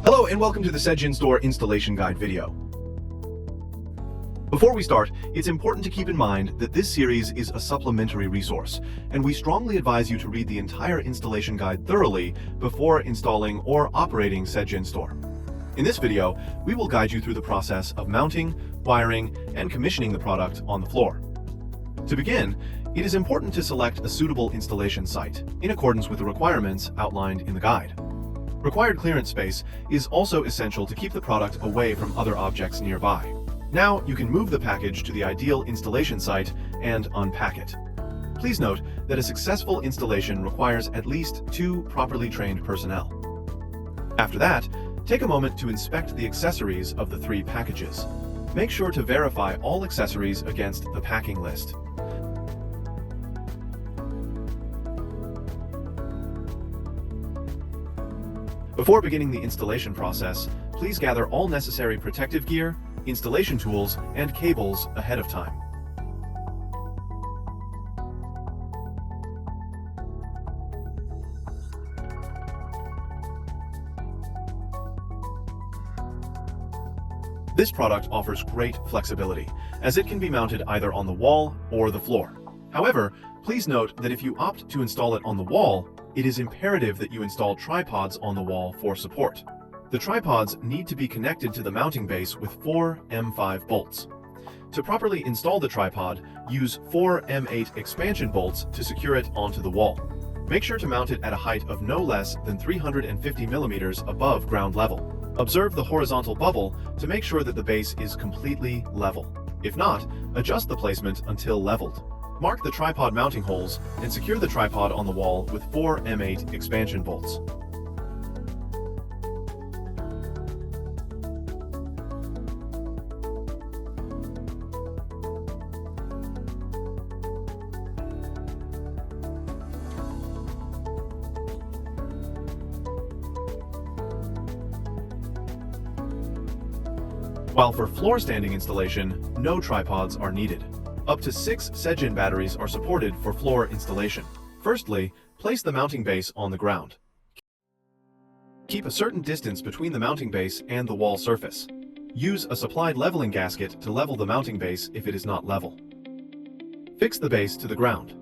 Hello and welcome to the SigenStor installation guide video. Before we start, it's important to keep in mind that this series is a supplementary resource, and we strongly advise you to read the entire installation guide thoroughly before installing or operating SigenStor. In this video, we will guide you through the process of mounting, wiring, and commissioning the product on the floor. To begin, it is important to select a suitable installation site, in accordance with the requirements outlined in the guide. Required clearance space is also essential to keep the product away from other objects nearby. Now you can move the package to the ideal installation site and unpack it. Please note that a successful installation requires at least 2 properly trained personnel. After that, take a moment to inspect the accessories of the 3 packages. Make sure to verify all accessories against the packing list. Before beginning the installation process, please gather all necessary protective gear, installation tools, and cables ahead of time. This product offers great flexibility, as it can be mounted either on the wall or the floor. However, please note that if you opt to install it on the wall, it is imperative that you install tripods on the wall for support. The tripods need to be connected to the mounting base with 4 M5 bolts. To properly install the tripod, use 4 M8 expansion bolts to secure it onto the wall. Make sure to mount it at a height of no less than 350 millimeters above ground level. Observe the horizontal bubble to make sure that the base is completely level. If not, adjust the placement until leveled. Mark the tripod mounting holes and secure the tripod on the wall with 4 M8 expansion bolts. While for floor standing installation, no tripods are needed. Up to 6 Sigen batteries are supported for floor installation. Firstly, place the mounting base on the ground. Keep a certain distance between the mounting base and the wall surface. Use a supplied leveling gasket to level the mounting base if it is not level. Fix the base to the ground.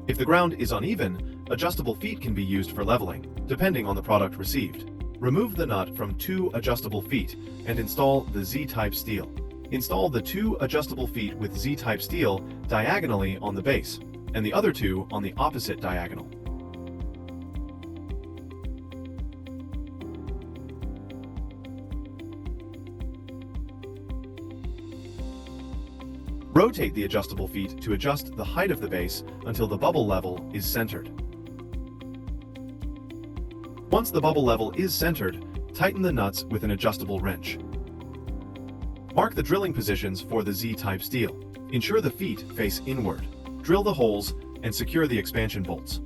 If the ground is uneven, adjustable feet can be used for leveling, depending on the product received. Remove the nut from 2 adjustable feet and install the Z-type steel. Install the 2 adjustable feet with Z-type steel diagonally on the base, and the other 2 on the opposite diagonal. Rotate the adjustable feet to adjust the height of the base until the bubble level is centered. Once the bubble level is centered, tighten the nuts with an adjustable wrench. Mark the drilling positions for the Z-type steel. Ensure the feet face inward. Drill the holes and secure the expansion bolts.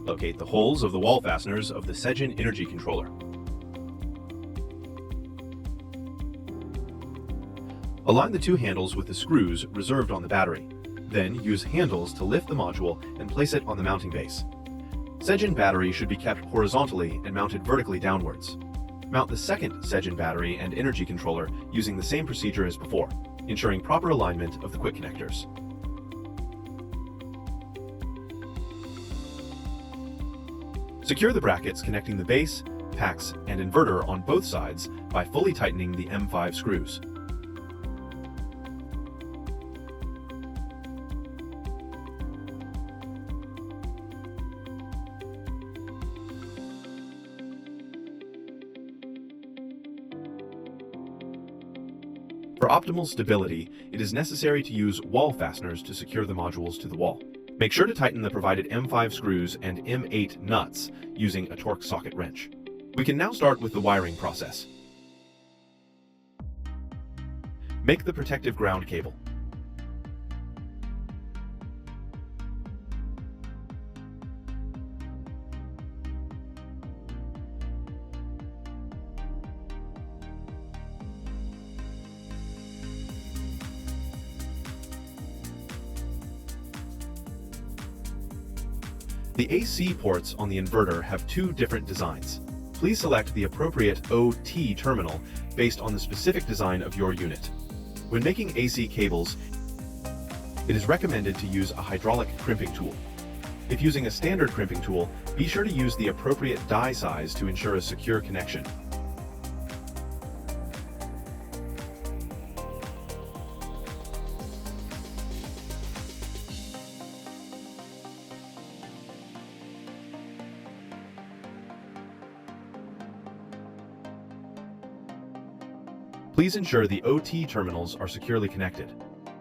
Locate the holes of the wall fasteners of the Sigen energy controller. Align the 2 handles with the screws reserved on the battery. Then use handles to lift the module and place it on the mounting base. Sigen battery should be kept horizontally and mounted vertically downwards. Mount the second Sigen battery and energy controller using the same procedure as before, ensuring proper alignment of the quick connectors. Secure the brackets connecting the base, packs, and inverter on both sides by fully tightening the M5 screws. For optimal stability, it is necessary to use wall fasteners to secure the modules to the wall. Make sure to tighten the provided M5 screws and M8 nuts using a torque socket wrench. We can now start with the wiring process. Make the protective ground cable. The AC ports on the inverter have two different designs. Please select the appropriate OT terminal based on the specific design of your unit. When making AC cables, it is recommended to use a hydraulic crimping tool. If using a standard crimping tool, be sure to use the appropriate die size to ensure a secure connection. Please ensure the OT terminals are securely connected.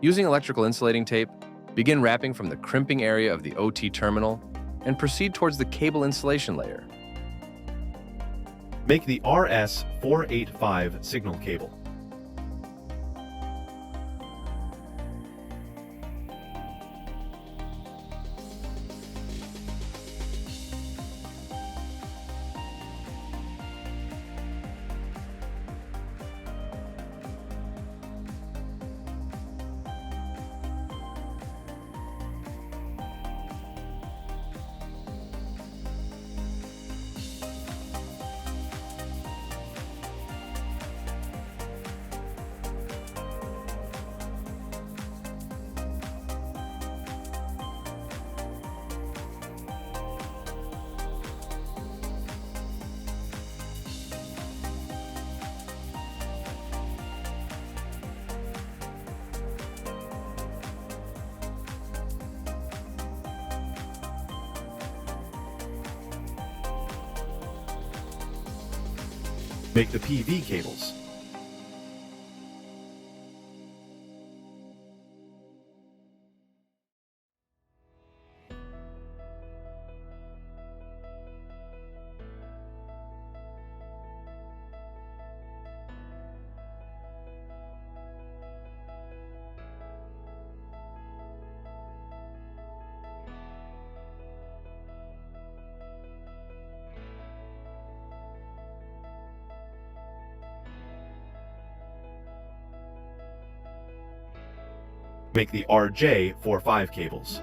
Using electrical insulating tape, begin wrapping from the crimping area of the OT terminal and proceed towards the cable insulation layer. Make the RS485 signal cable. Make the PV cables. Make the RJ45 cables.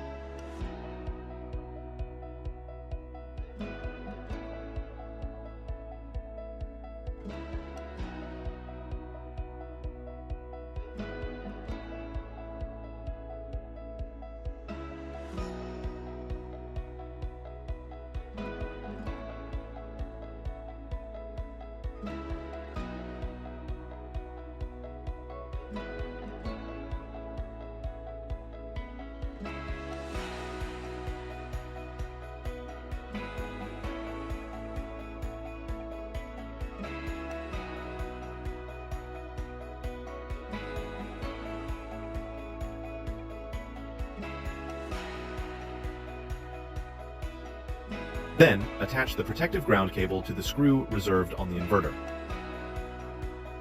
Then, attach the protective ground cable to the screw reserved on the inverter.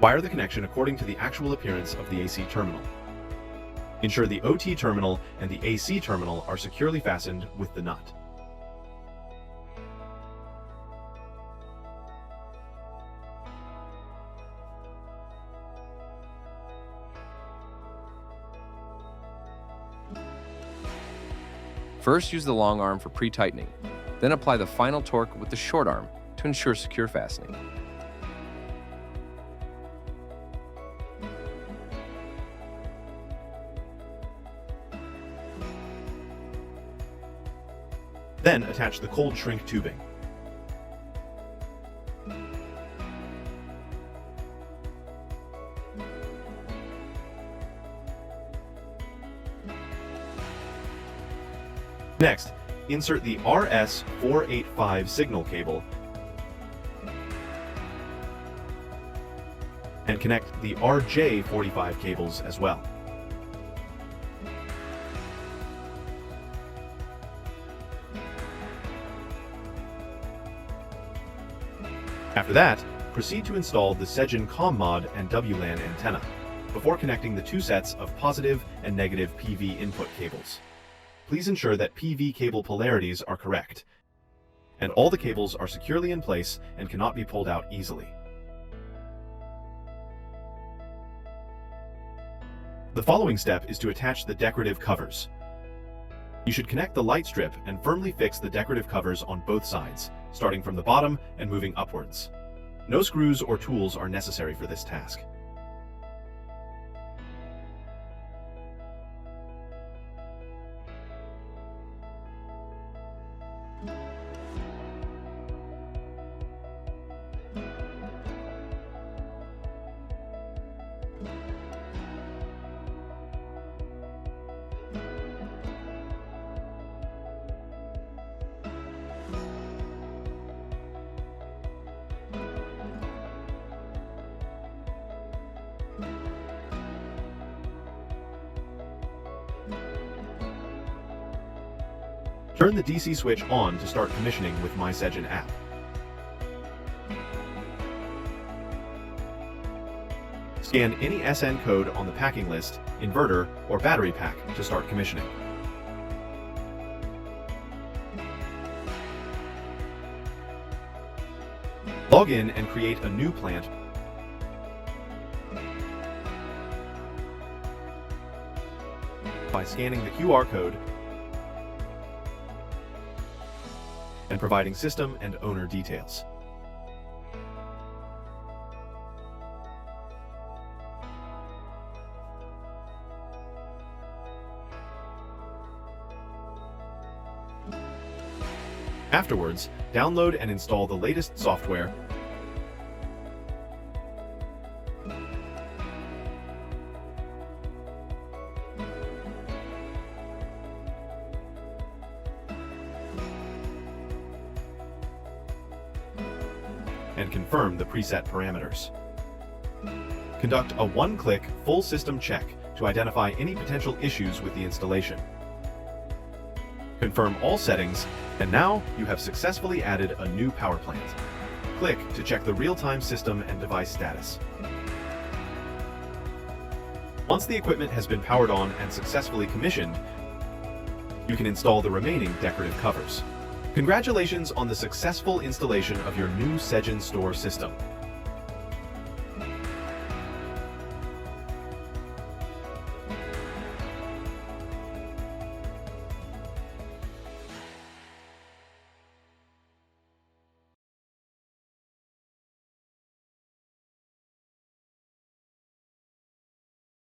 Wire the connection according to the actual appearance of the AC terminal. Ensure the OT terminal and the AC terminal are securely fastened with the nut. First, use the long arm for pre-tightening. Then apply the final torque with the short arm to ensure secure fastening. Then attach the cold shrink tubing. Next, insert the RS485 signal cable and connect the RJ45 cables as well. After that, proceed to install the SigenCom mod and WLAN antenna before connecting the two sets of positive and negative PV input cables. Please ensure that PV cable polarities are correct, and all the cables are securely in place and cannot be pulled out easily. The following step is to attach the decorative covers. You should connect the light strip and firmly fix the decorative covers on both sides, starting from the bottom and moving upwards. No screws or tools are necessary for this task. Turn the DC switch on to start commissioning with My Segen app. Scan any SN code on the packing list, inverter, or battery pack to start commissioning. Log in and create a new plant by scanning the QR code and providing system and owner details. Afterwards, download and install the latest software and confirm the preset parameters. Conduct a one-click full system check to identify any potential issues with the installation. Confirm all settings, and now you have successfully added a new power plant. Click to check the real-time system and device status. Once the equipment has been powered on and successfully commissioned, you can install the remaining decorative covers. Congratulations on the successful installation of your new SigenStor system.